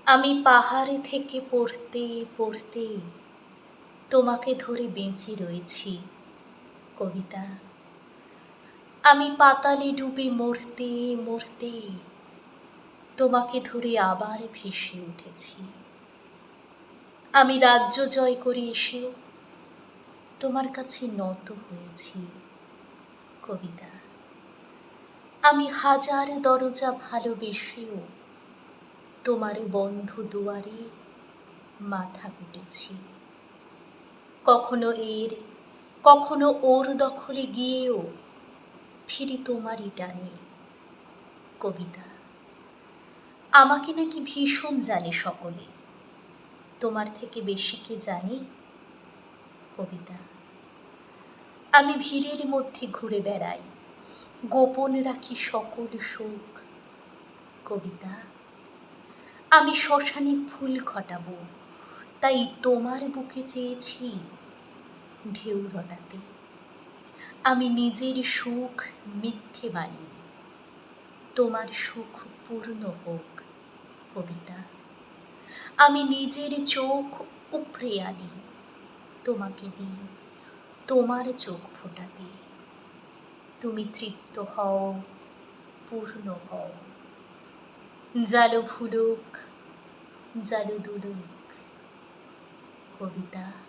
আমি পাহাড়ে থেকে পড়তে পড়তে তোমাকে ধরে বেঁচে রয়েছি কবিতা। আমি পাতালে ডুবে মরতে মরতে তোমাকে ধরে আবার ভেসে উঠেছি। আমি রাজ্য জয় করে এসেও তোমার কাছে নত হয়েছি কবিতা। আমি হাজার দরজা ভালোবেসেও তোমার বন্ধ দুয়ারে মাথা কুটেছি। কখনো এর কখনো ওর দখলে গিয়েও ফিরি তোমারই টানে কবিতা। আমাকে নাকি ভীষণ জানে সকলে, তোমার থেকে বেশি কে জানে কবিতা। আমি ভিড়ের মধ্যে ঘুরে বেড়াই, গোপন রাখি সকল সুখ কবিতা। আমি শ্মশানে ফুল ঘটাবো, তাই তোমার বুকে চেয়েছি ঢেউ রটাতে। আমি নিজের সুখ মিথ্যে মানি, তোমার সুখ পূর্ণ হোক কবিতা। আমি নিজের চোখ উপড়ে আনি তোমাকে দিয়ে তোমার চোখ ফোটাতে। তুমি তৃপ্ত হও, পূর্ণ হও। জালো ভুলুক, জালো দুলুক কবিতা।